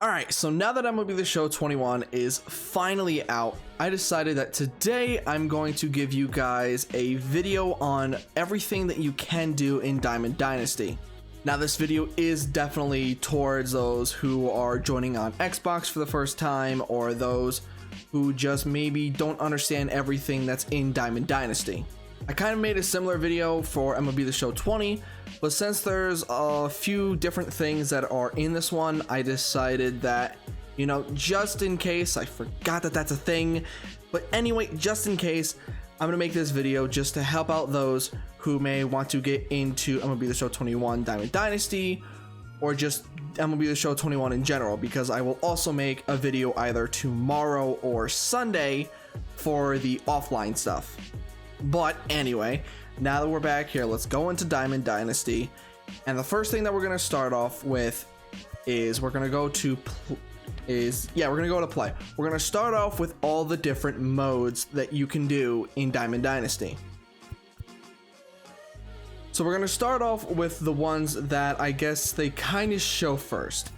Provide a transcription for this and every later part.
Alright, so now that MLB The Show 21 is finally out, I decided that today I'm going to give you guys a video on everything that you can do in Diamond Dynasty. Now this video is definitely towards those who are joining on Xbox for the first time, or those who just maybe don't understand everything that's in Diamond Dynasty. I kind of made a similar video for MLB The Show 20, but since there's a few different things that are in this one, I decided that, you know, just in case, I forgot that that's a thing, but anyway, just in case, I'm going to make this video just to help out those who may want to get into MLB The Show 21 Diamond Dynasty, or just MLB The Show 21 in general, because I will also make a video either tomorrow or Sunday for the offline stuff. But anyway, now that we're back here, let's go into Diamond Dynasty. And the first thing that we're going to start off with is we're going to go to play. We're going to start off with all the different modes that you can do in Diamond Dynasty. So we're going to start off with the ones that I guess they kind of show first.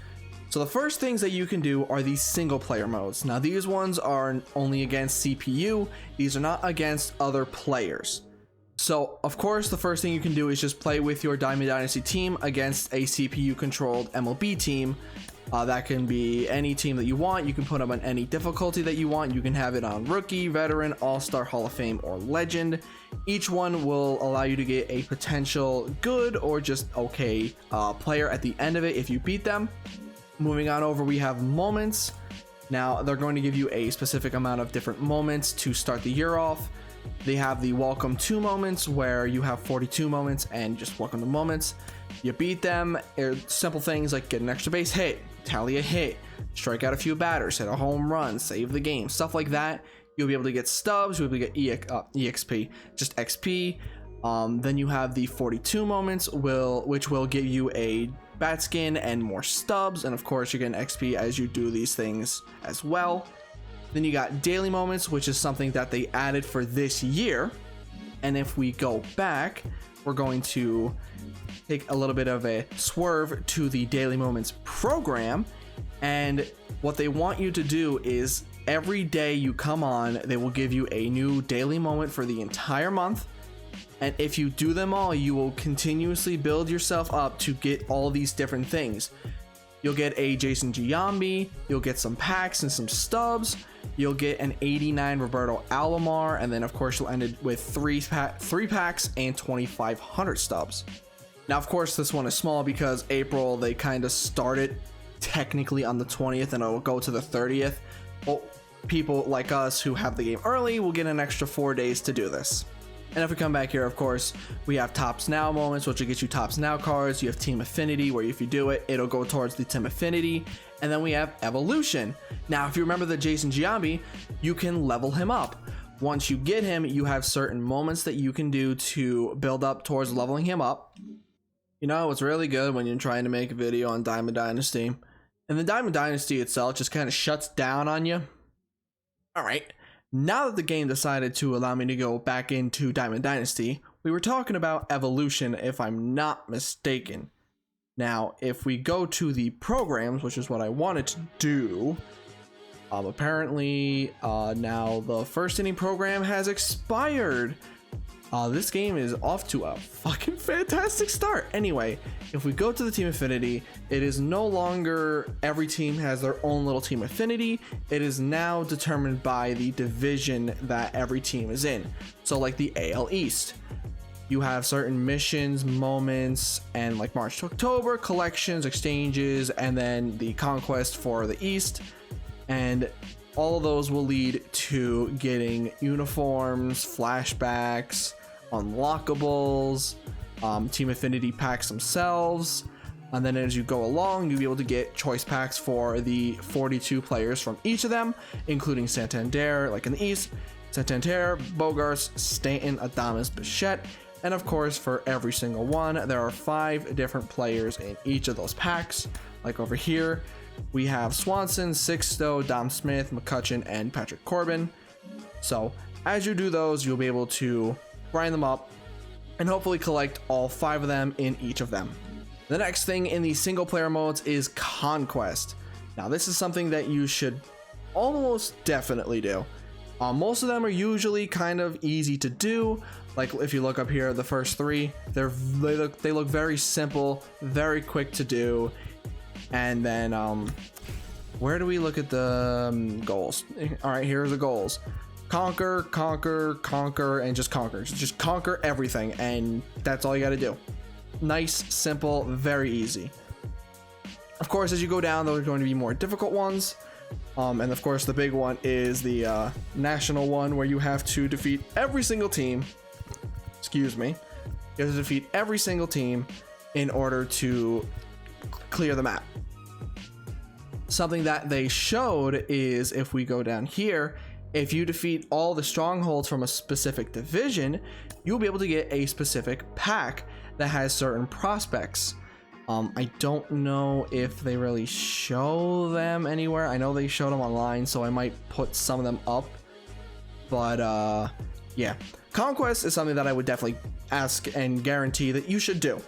So the first things that you can do are these single player modes. Now these ones are only against CPU. These are not against other players. So of course the first thing you can do is just play with your Diamond Dynasty team against a CPU controlled MLB team. That can be any team that you want. You can put them on any difficulty that you want. You can have it on Rookie, Veteran, All-Star, Hall of Fame, or Legend. Each one will allow you to get a potential good or just okay player at the end of it if you beat them. Moving on over, we have moments. Now they're going to give you a specific amount of different moments to start the year off. They have the welcome to moments where you have 42 moments and just welcome to moments. You beat them, simple things like get an extra base hit, tally a hit, strike out a few batters, hit a home run, save the game, stuff like that. You'll be able to get stubs, you'll be able to get EXP, just XP. Then you have the 42 moments, which will give you a bat skin and more stubs, and of course you're getting XP as you do these things as well. Then you got daily moments, which is something that they added for this year. And if we go back, we're going to take a little bit of a swerve to the daily moments program, and what they want you to do is every day you come on, they will give you a new daily moment for the entire month. And if you do them all, you will continuously build yourself up to get all these different things. You'll get a Jason Giambi, you'll get some packs and some stubs, you'll get an 89 Roberto Alomar, and then of course you'll end it with three packs and 2,500 stubs. Now of course this one is small because April, they kind of started technically on the 20th and it'll go to the 30th. Well, people like us who have the game early will get an extra 4 days to do this. And if we come back here, of course, we have Tops Now moments, which will get you Tops Now cards. You have Team Affinity, where if you do it, it'll go towards the Team Affinity. And then we have Evolution. Now, if you remember the Jason Giambi, you can level him up. Once you get him, you have certain moments that you can do to build up towards leveling him up. You know, it's really good when you're trying to make a video on Diamond Dynasty. And the Diamond Dynasty itself just kind of shuts down on you. All right. Now that the game decided to allow me to go back into Diamond Dynasty, we were talking about Evolution, if I'm not mistaken. Now, if we go to the programs, which is what I wanted to do, apparently now the first inning program has expired. This game is off to a fucking fantastic start. Anyway, if we go to the Team Affinity, it is no longer every team has their own little Team Affinity. It is now determined by the division that every team is in. So like the AL East, you have certain missions, moments, and like March to October, collections, exchanges, and then the Conquest for the East. And all of those will lead to getting uniforms, flashbacks, unlockables, Team Affinity packs themselves, and then as you go along, you'll be able to get choice packs for the 42 players from each of them, including Santander, like in the East, Santander, Bogarts, Stanton, Adames, Bichette, and of course for every single one, there are 5 different players in each of those packs. Like over here, we have Swanson, Sixto, Dom Smith, McCutchen, and Patrick Corbin. So as you do those, you'll be able to grind them up and hopefully collect all 5 of them in each of them. The next thing in the single player modes is Conquest. Now, this is something that you should almost definitely do. Most of them are usually kind of easy to do. Like if you look up here, the first three, they look very simple, very quick to do. And then where do we look at the goals? All right, here's the goals. Conquer, conquer, conquer, and just conquer. Just conquer everything, and that's all you got to do. Nice, simple, very easy. Of course, as you go down, there are going to be more difficult ones. And of course, the big one is the national one, where you have to defeat every single team. Excuse me. You have to defeat every single team in order to clear the map. Something that they showed is, if we go down here, if you defeat all the strongholds from a specific division, you'll be able to get a specific pack that has certain prospects. I don't know if they really show them anywhere. I know they showed them online, so I might put some of them up. But yeah, Conquest is something that I would definitely ask and guarantee that you should do.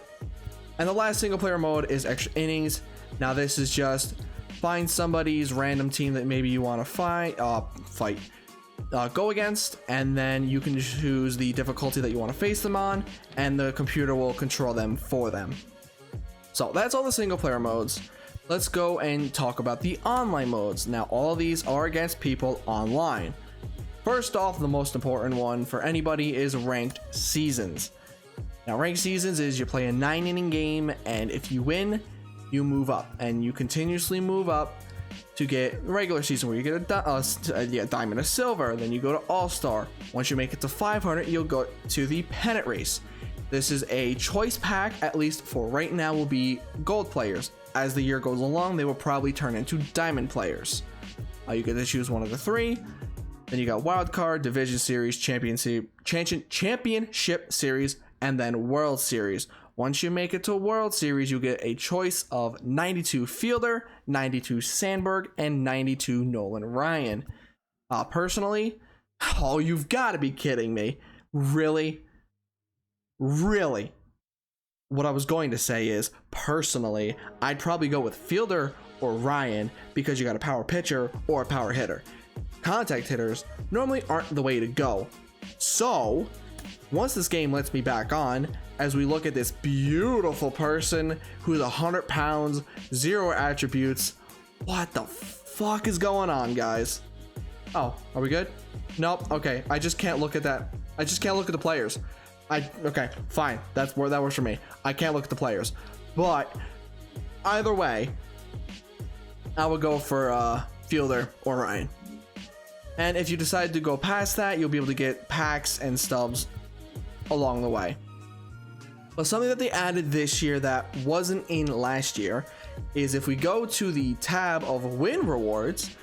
And the last single player mode is extra innings. Now this is just find somebody's random team that maybe you want to go against, and then you can choose the difficulty that you want to face them on, and the computer will control them for them. So that's all the single player modes. Let's go and talk about the online modes. Now, all of these are against people online. First off, the most important one for anybody is ranked seasons. Now, ranked seasons is you play a 9-inning game, and if you win, you move up, and you continuously move up to get regular season, where you get a diamond, a silver, then you go to all-star. Once you make it to 500, you'll go to the Pennant Race. This is a choice pack, at least for right now, will be gold players. As the year goes along, they will probably turn into diamond players. You get to choose one of the three. Then you got wild card, division series, championship series, and then World Series. Once you make it to World Series, you get a choice of 92 Fielder, 92 Sandberg, and 92 Nolan Ryan. Personally, oh, you've got to be kidding me. Really? What I was going to say is, personally, I'd probably go with Fielder or Ryan, because you got a power pitcher or a power hitter. Contact hitters normally aren't the way to go. So, once this game lets me back on, as we look at this beautiful person who's 100 pounds, 0 attributes, what the fuck is going on, guys? Oh, are we good? Nope. Okay, I just can't look at that. I just can't look at the players. Okay, fine. That works for me. I can't look at the players. But either way, I would go for Fielder or Ryan. And if you decide to go past that, you'll be able to get packs and stubs along the way. But something that they added this year that wasn't in last year is, if we go to the tab of win rewards,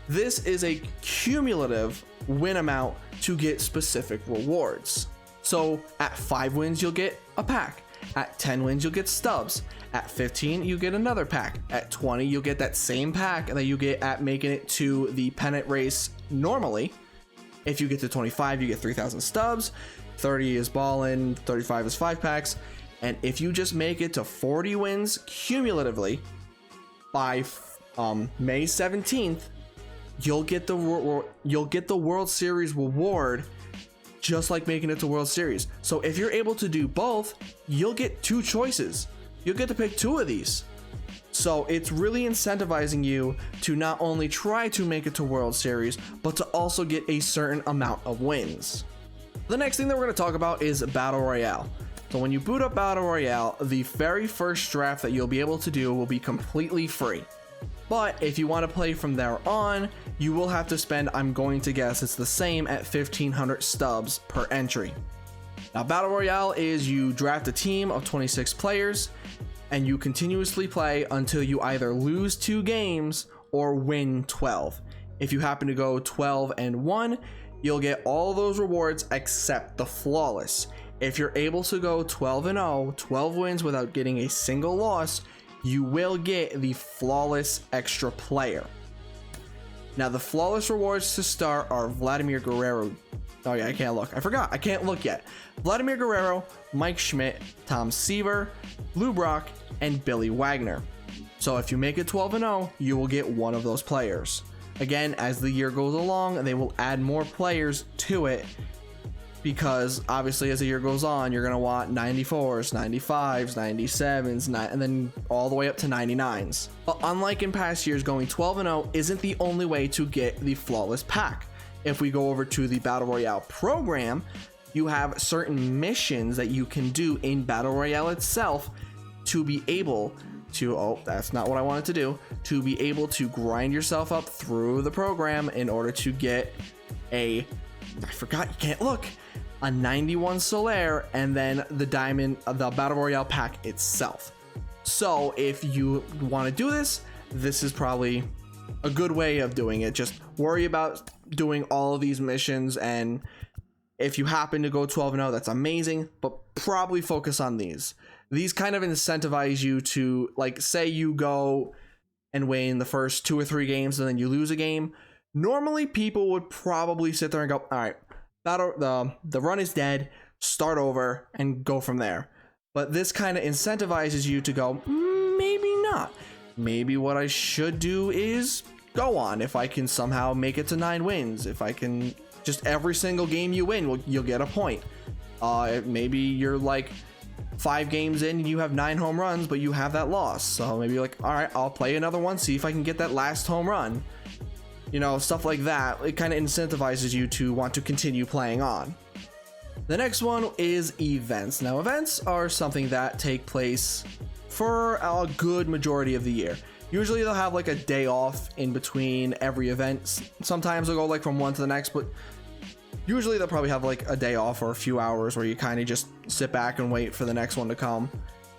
this is a cumulative win amount to get specific rewards. So at 5 wins, you'll get a pack. At 10 wins, you'll get stubs. At 15, you get another pack. At 20, you'll get that same pack that you get at making it to the Pennant Race normally. If you get to 25, you get 3,000 stubs. 30 is ballin', 35 is 5 packs. And if you just make it to 40 wins cumulatively by May 17th, you'll get the World Series reward, just like making it to World Series. So if you're able to do both, you'll get 2 choices. You'll get to pick 2 of these. So it's really incentivizing you to not only try to make it to World Series, but to also get a certain amount of wins. The next thing that we're going to talk about is Battle Royale. So when you boot up Battle Royale, the very first draft that you'll be able to do will be completely free. But if you want to play from there on, you will have to spend, I'm going to guess it's the same, at 1,500 stubs per entry. Now, Battle Royale is you draft a team of 26 players, and you continuously play until you either lose 2 games or win 12. If you happen to go 12-1, you'll get all those rewards except the flawless. If you're able to go 12-0, 12 wins without getting a single loss, you will get the flawless extra player. Now, the flawless rewards to start are Vladimir Guerrero. Oh yeah, I can't look. I forgot. I can't look yet. Vladimir Guerrero, Mike Schmidt, Tom Seaver, Lou Brock, and Billy Wagner. So if you make it 12-0, you will get one of those players. Again, as the year goes along, they will add more players to it, because obviously as the year goes on, you're going to want 94s, 95s, 97s, and then all the way up to 99s. But unlike in past years, going 12-0 isn't the only way to get the flawless pack. If we go over to the Battle Royale program, you have certain missions that you can do in Battle Royale itself to be able to, oh, that's not what I wanted to do, to be able to grind yourself up through the program in order to get I forgot, you can't look, a 91 Solaire, and then the Battle Royale pack itself. So if you want to do this, this is probably a good way of doing it. Just worry about doing all of these missions, and if you happen to go 12-0, that's amazing, but probably focus on these. These kind of incentivize you to, like, say you go and win the first 2 or 3 games and then you lose a game. Normally people would probably sit there and go, all right, the run is dead, start over and go from there. But this kind of incentivizes you to go, maybe not. Maybe what I should do is go on. If I can somehow make it to 9 wins, if I can, just every single game you win, you'll get a point. Maybe you're like 5 games in and you have 9 home runs, but you have that loss. So maybe you're like, all right, I'll play another one, see if I can get that last home run. You know, stuff like that. It kind of incentivizes you to want to continue playing on. The next one is events. Now, events are something that take place for a good majority of the year. Usually they'll have like a day off in between every event. Sometimes they'll go like from one to the next, but usually they'll probably have like a day off or a few hours where you kind of just sit back and wait for the next one to come.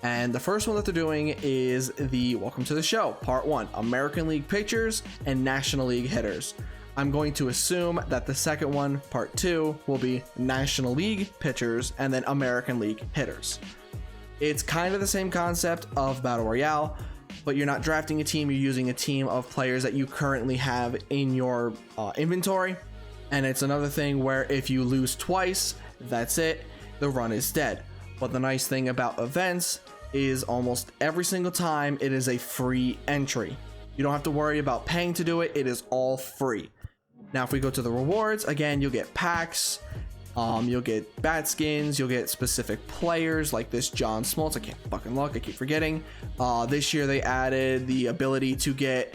And the first one that they're doing is the Welcome to the Show, Part 1, American League Pitchers and National League Hitters. I'm going to assume that the second one, Part 2, will be National League Pitchers and then American League Hitters. It's kind of the same concept of Battle Royale, but you're not drafting a team, you're using a team of players that you currently have in your inventory. And it's another thing where if you lose twice, that's it, the run is dead. But the nice thing about events is almost every single time it is a free entry. You don't have to worry about paying to do it, it is all free. Now if we go to the rewards, again, you'll get packs, you'll get bat skins, you'll get specific players like this John Smoltz, I can't fucking look, I keep forgetting. This year they added the ability to get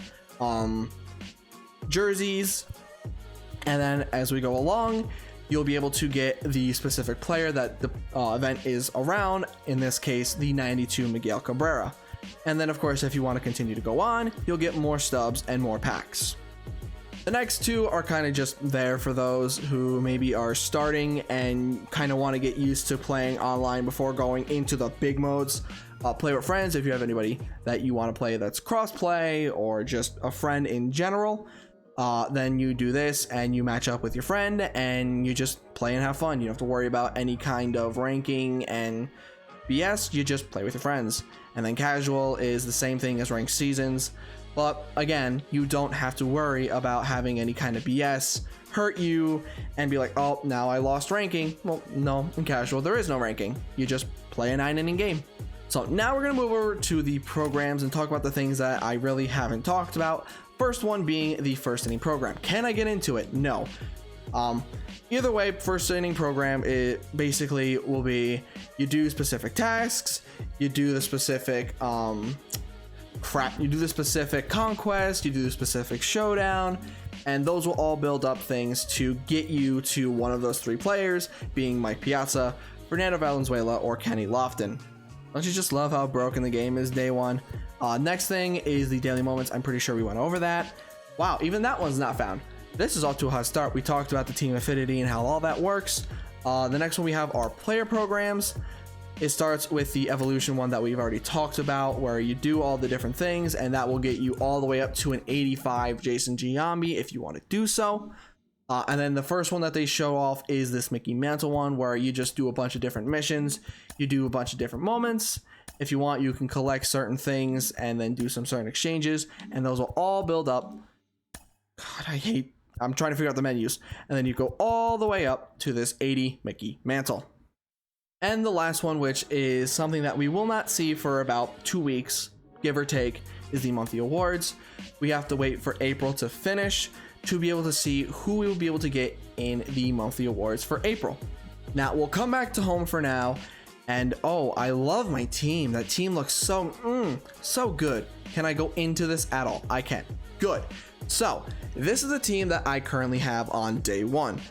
jerseys, and then as we go along, you'll be able to get the specific player that the event is around, in this case, the 92 Miguel Cabrera. And then, of course, if you want to continue to go on, you'll get more stubs and more packs. The next two are kind of just there for those who maybe are starting and kind of want to get used to playing online before going into the big modes. Play with friends if you have anybody that you want to play that's cross-play or just a friend in general. Then you do this and you match up with your friend and you just play and have fun. You don't have to worry about any kind of ranking and BS, you just play with your friends. And then casual is the same thing as ranked seasons, but again, you don't have to worry about having any kind of BS hurt you and be like, oh, now I lost ranking. Well, no, in casual there is no ranking, you just play a 9-inning game. So now we're gonna move over to the programs and talk about the things that I really haven't talked about. First one being the first inning program. Can I get into it? No. Either way, first inning program, it basically will be, you do specific tasks, you do the specific you do the specific conquest, you do the specific showdown, and those will all build up things to get you to one of those 3 players, being Mike Piazza, Fernando Valenzuela, or Kenny Lofton. Don't you just love how broken the game is day one? Next thing is the daily moments. I'm pretty sure we went over that. Wow, even that one's not found. This is off to a hot start. We talked about the team affinity and how all that works. The next one we have our player programs. It starts with the evolution one that we've already talked about, where you do all the different things, and that will get you all the way up to an 85 Jason Giambi if you want to do so. And then the first one that they show off is this Mickey Mantle one, where you just do a bunch of different missions, you do a bunch of different moments. If you want, you can collect certain things and then do some certain exchanges, and those will all build up. God, I'm trying to figure out the menus. And then you go all the way up to this 80 Mickey Mantle. And the last one, which is something that we will not see for about 2 weeks, give or take, is the monthly awards. We have to wait for April to finish to be able to see who we will be able to get in the monthly awards for April. Now we'll come back to home for now, and oh, I love my team. That team looks so good. Can I go into this at all? I can. Good. So this is a team that I currently have on day one.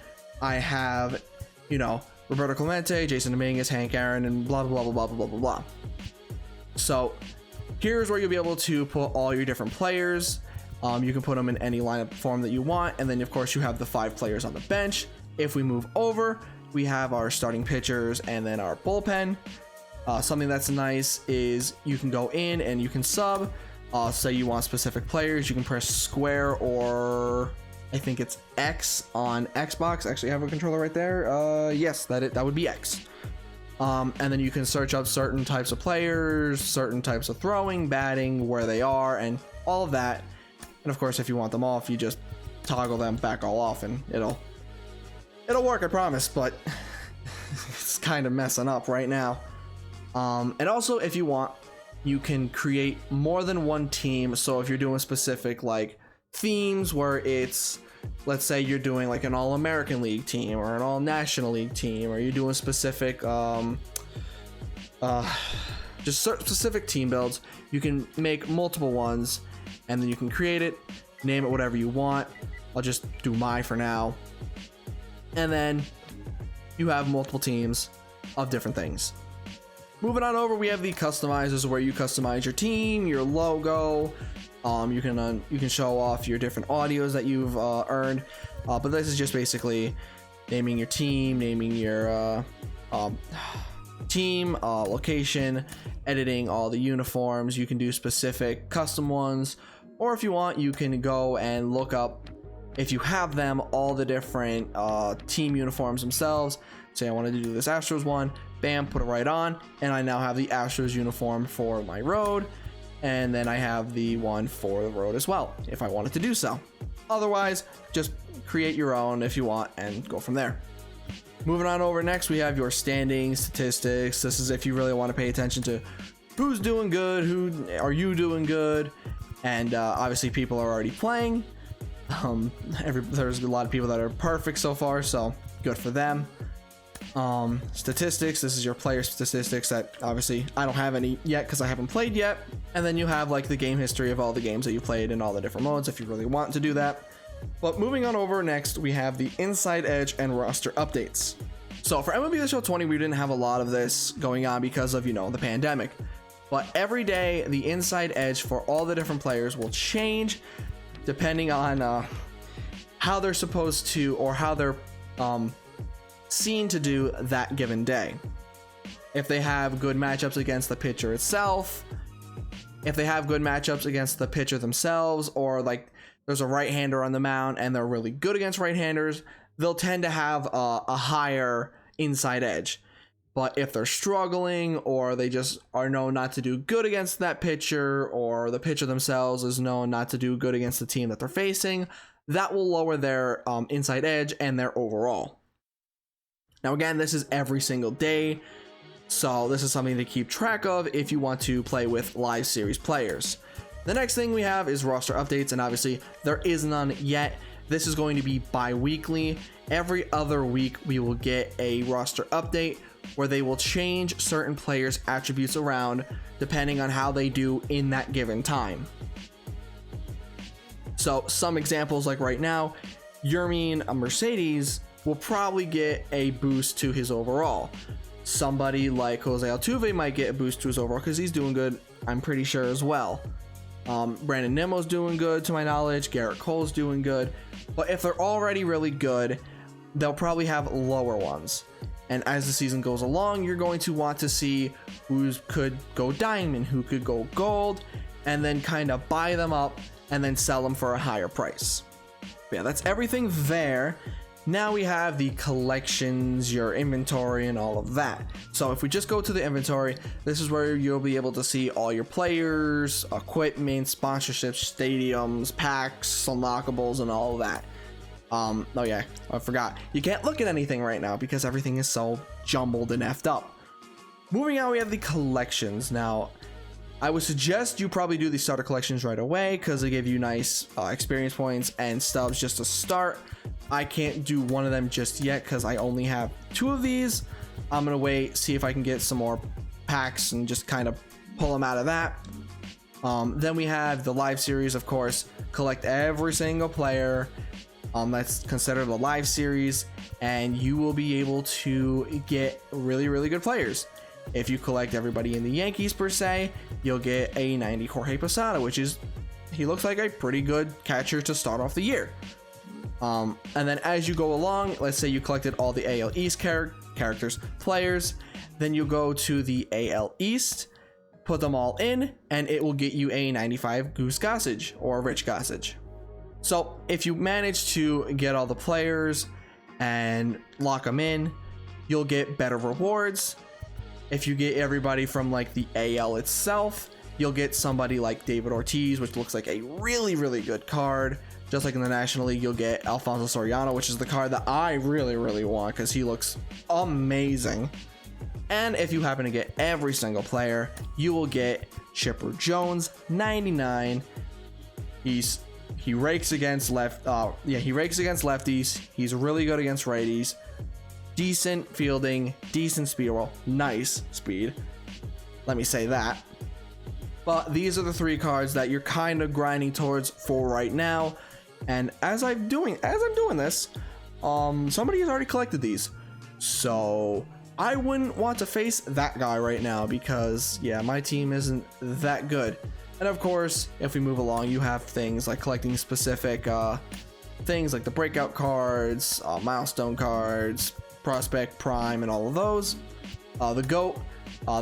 I have, Roberto Clemente, Jason Dominguez, Hank Aaron, and blah blah blah blah blah blah blah. So here's where you'll be able to put all your different players. You can put them in any lineup form that you want, and then of course you have the 5 players on the bench. If we move over, we have our starting pitchers and then our bullpen. Something that's nice is you can go in and you can sub. Say you want specific players, you can press square or I think it's X on Xbox. Actually, I have a controller right there. Yes, that would be X. And then you can search up certain types of players, certain types of throwing, batting, where they are, and all of that. And of course, if you want them off, you just toggle them back all off, and it'll work, I promise. But it's kind of messing up right now. And also, if you want, you can create more than one team. So if you're doing specific like themes where it's, let's say you're doing like an all-American League team or an all-National League team, or you're doing specific just specific team builds, you can make multiple ones, and then you can create it, name it whatever you want. I'll just do my for now. And then you have multiple teams of different things. Moving on over, we have the customizers, where you customize your team, your logo. You can show off your different audios that you've earned, but this is just basically naming your team, naming your team, location, editing all the uniforms. You can do specific custom ones, or if you want, you can go and look up, if you have them, all the different team uniforms themselves. Say I wanted to do this Astros one, bam, put it right on, and I now have the Astros uniform for my road, and then I have the one for the road as well, if I wanted to do so. Otherwise, just create your own if you want and go from there. Moving on over, next we have your standings, statistics. This is if you really want to pay attention to who's doing good, who are you doing good, and obviously people are already playing. There's a lot of people that are perfect so far, so good for them. Statistics, this is your player statistics that obviously I don't have any yet because I haven't played yet. And then you have like the game history of all the games that you played in all the different modes if you really want to do that. But moving on over, next we have the Inside Edge and roster updates. So for MLB The Show 20, we didn't have a lot of this going on because of, the pandemic. But every day, the Inside Edge for all the different players will change depending on how they're supposed to, or how they're seen to do that given day. If they have good matchups against the pitcher itself, if they have good matchups against the pitcher themselves, or like there's a right-hander on the mound and they're really good against right-handers, they'll tend to have a higher inside edge. But if they're struggling, or they just are known not to do good against that pitcher, or the pitcher themselves is known not to do good against the team that they're facing, that will lower their inside edge and their overall. Now again, this is every single day, so this is something to keep track of if you want to play with live series players. The next thing we have is roster updates, and obviously there is none yet. This is going to be bi-weekly. Every other week we will get a roster update where they will change certain players' attributes around depending on how they do in that given time. So some examples, like right now, Yermin Mercedes will probably get a boost to his overall. Somebody like Jose Altuve might get a boost to his overall because he's doing good, I'm pretty sure, as well. Brandon Nimmo's doing good to my knowledge, Garrett Cole's doing good, but if they're already really good, they'll probably have lower ones. And as the season goes along, you're going to want to see who could go diamond, who could go gold, and then kind of buy them up and then sell them for a higher price. But yeah, that's everything there. Now we have the collections, your inventory, and all of that. So if we just go to the inventory, this is where you'll be able to see all your players, equipment, sponsorships, stadiums, packs, unlockables, and all of that. Oh yeah, I forgot. You can't look at anything right now because everything is so jumbled and effed up. Moving on, we have the collections. Now, I would suggest you probably do the starter collections right away because they give you nice experience points and stubs just to start. I can't do one of them just yet because I only have 2 of these. I'm gonna wait, see if I can get some more packs and just kind of pull them out of that. Then we have the live series, of course. Collect every single player that's considered a live series, and you will be able to get really, really good players. If you collect everybody in the Yankees per se, you'll get a 90 Jorge Posada, which is, he looks like a pretty good catcher to start off the year. And then as you go along, let's say you collected all the AL East characters, players, then you go to the AL East, put them all in, and it will get you a 95 Goose Gossage or Rich Gossage. So if you manage to get all the players and lock them in, you'll get better rewards. If you get everybody from like the AL itself, you'll get somebody like David Ortiz, which looks like a really, really good card. Just like in the National League, you'll get Alfonso Soriano, which is the card that I really, really want because he looks amazing. And if you happen to get every single player, you will get Chipper Jones, 99. He rakes against he rakes against lefties. He's really good against righties. Decent fielding, decent speed. Well, nice speed. Let me say that. But these are the 3 cards that you're kind of grinding towards for right now. And as I'm doing this, somebody has already collected these. So I wouldn't want to face that guy right now because, yeah, my team isn't that good. And of course, if we move along, you have things like collecting specific things like the breakout cards, milestone cards, prospect prime, and all of those. The GOAT,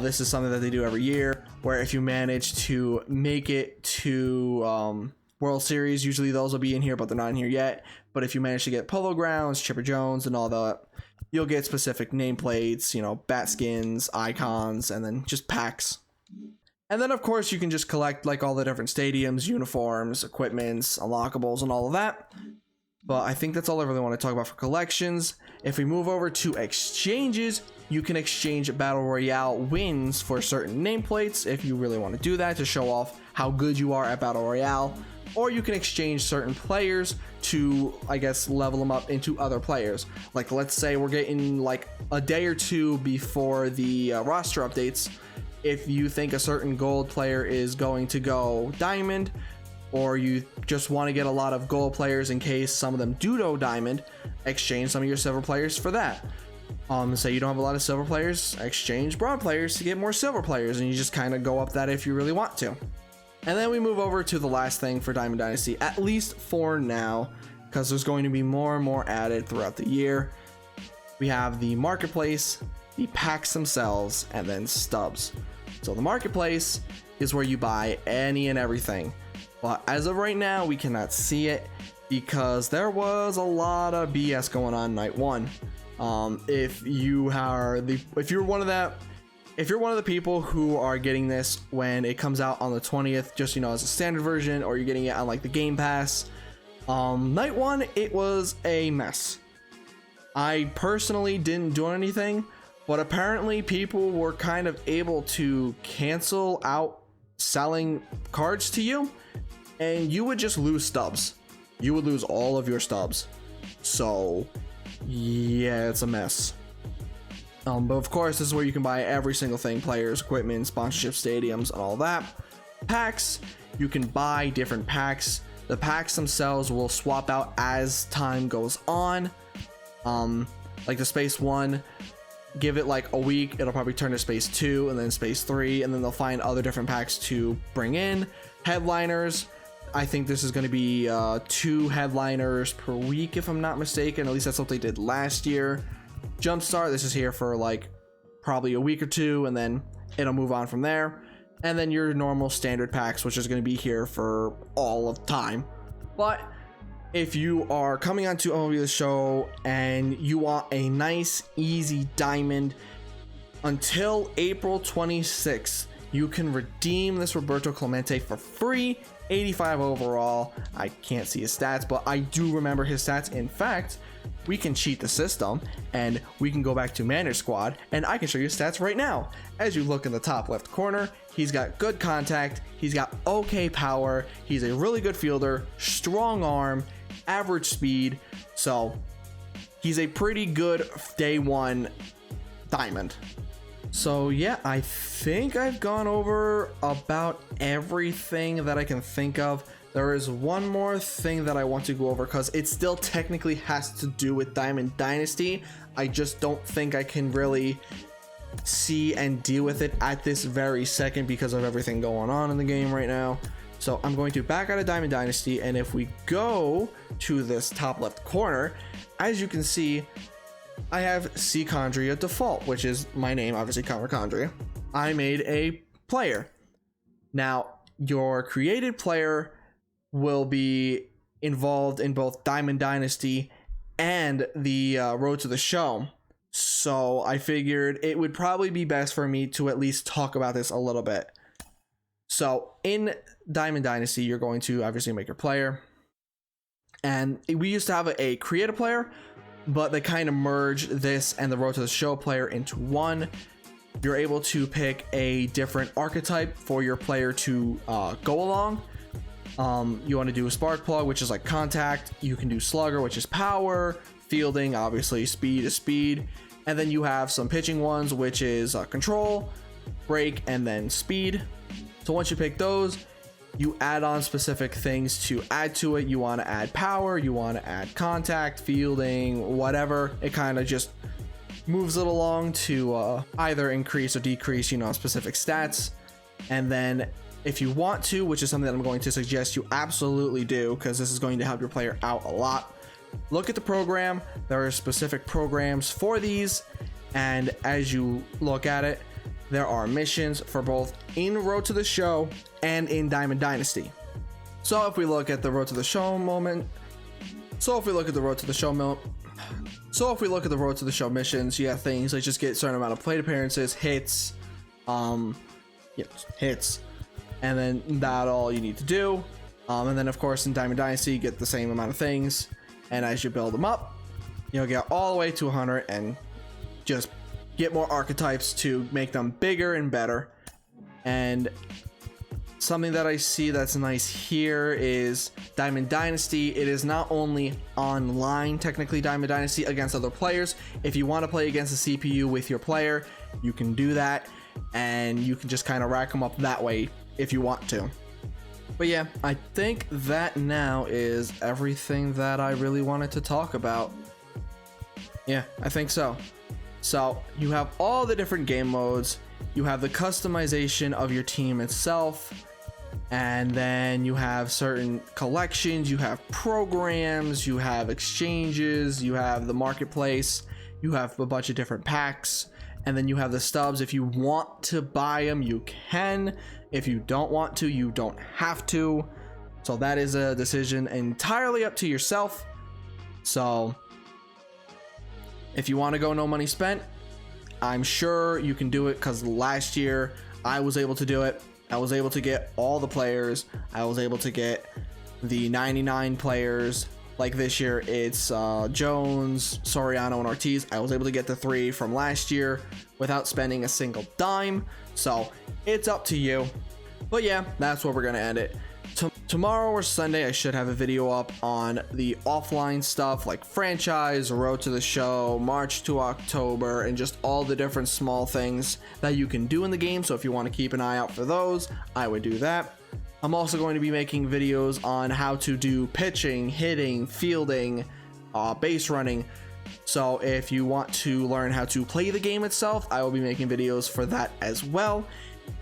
this is something that they do every year, where if you manage to make it to World Series, usually those will be in here, but they're not in here yet. But if you manage to get Polo Grounds, Chipper Jones, and all that, you'll get specific nameplates, you know, bat skins, icons, and then just packs. And then of course you can just collect like all the different stadiums, uniforms, equipments, unlockables, and all of that. But I think that's all I really want to talk about for collections. If we move over to exchanges, you can exchange Battle Royale wins for certain nameplates if you really want to do that to show off how good you are at Battle Royale. Or you can exchange certain players to, I guess, level them up into other players. Like, let's say we're getting like a day or 2 before the roster updates. If you think a certain gold player is going to go diamond, or you just want to get a lot of gold players in case some of them do go diamond, exchange some of your silver players for that. Say you don't have a lot of silver players, exchange bronze players to get more silver players, and you just kind of go up that if you really want to. And then we move over to the last thing for Diamond Dynasty, at least for now, because there's going to be more and more added throughout the year. We have the marketplace, the packs themselves, and then stubs. So the marketplace is where you buy any and everything. But as of right now, we cannot see it because there was a lot of BS going on night 1. If you're one of the people who are getting this when it comes out on the 20th, just, you know, as a standard version, or you're getting it on like the Game Pass, night 1, it was a mess. I personally didn't do anything, but apparently people were kind of able to cancel out selling cards to you, and you would just lose stubs. You would lose all of your stubs. So yeah, it's a mess. But of course, this is where you can buy every single thing: players, equipment, sponsorship, stadiums, and all that. Packs, you can buy different packs. The packs themselves will swap out as time goes on. Like the Space 1, give it like a week, it'll probably turn to Space 2, and then Space 3, and then they'll find other different packs to bring in. Headliners, I think this is going to be 2 headliners per week, if I'm not mistaken. At least that's what they did last year. Jumpstart, this is here for like probably a week or 2, and then it'll move on from there. And then your normal standard packs, which is going to be here for all of time. But if you are coming onto MLB The Show and you want a nice, easy diamond, until April 26th, you can redeem this Roberto Clemente for free 85 overall. I can't see his stats, but I do remember his stats. In fact, we can cheat the system and we can go back to Manager Squad and I can show you his stats right now. As you look in the top left corner, he's got good contact, he's got okay power, he's a really good fielder, strong arm, average speed, so he's a pretty good day one diamond. So yeah, I think I've gone over about everything that I can think of. There is one more thing that I want to go over because it still technically has to do with Diamond Dynasty. I just don't think I can really see and deal with it at this very second because of everything going on in the game right now. So I'm going to back out of Diamond Dynasty, and if we go to this top left corner, as you can see, I have Chondria default, which is my name, obviously Chondria. I made a player. Now, your created player will be involved in both Diamond Dynasty and the Road to the Show. So I figured it would probably be best for me to at least talk about this a little bit. So in Diamond Dynasty, you're going to obviously make your player. And we used to have a creative player, but they kind of merged this and the Road to the Show player into one. You're able to pick a different archetype for your player to go along. You want to do a spark plug, which is like contact. You can do slugger, which is power. Fielding, obviously speed is speed. And then you have some pitching ones, which is control, break, and then speed. So once you pick those, you add on specific things to add to it. You want to add power, you want to add contact, fielding, whatever. It kind of just moves it along to either increase or decrease, specific stats. And then if you want to, which is something that I'm going to suggest you absolutely do, because this is going to help your player out a lot, look at the program. There are specific programs for these, and as you look at it, there are missions for both in Road to the Show and in Diamond Dynasty. So if we look at the Road to the Show missions, you have things like just get a certain amount of plate appearances, hits, hits, and then that's all you need to do. And then of course in Diamond Dynasty, you get the same amount of things, and as you build them up, you'll get all the way to 100 and just get more archetypes to make them bigger and better. And something that I see that's nice here is Diamond Dynasty. It is not only online, technically, Diamond Dynasty against other players. If you want to play against the CPU with your player, you can do that, and you can just kind of rack them up that way if you want to. But yeah, I think that now is everything that I really wanted to talk about. Yeah, I think so. So you have all the different game modes, you have the customization of your team itself, and then you have certain collections, you have programs, you have exchanges, you have the marketplace, you have a bunch of different packs, and then you have the stubs. If you want to buy them, you can. If you don't want to, you don't have to. So that is a decision entirely up to yourself. So if you want to go no money spent, I'm sure you can do it, because last year I was able to do it. I was able to get all the players. I was able to get the 99 players. Like this year, it's Jones, Soriano, and Ortiz. I was able to get the 3 from last year without spending a single dime. So it's up to you. But yeah, that's where we're going to end it. Tomorrow or Sunday, I should have a video up on the offline stuff like franchise, Road to the Show, March to October, and just all the different small things that you can do in the game. So if you want to keep an eye out for those, I would do that. I'm also going to be making videos on how to do pitching, hitting, fielding, base running. So if you want to learn how to play the game itself, I will be making videos for that as well.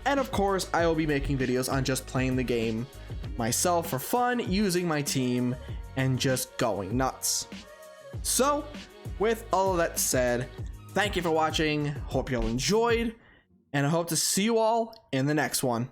And of course, I will be making videos on just playing the game myself for fun, using my team, and just going nuts. So with all of that said, thank you for watching. Hope you all enjoyed, and I hope to see you all in the next one.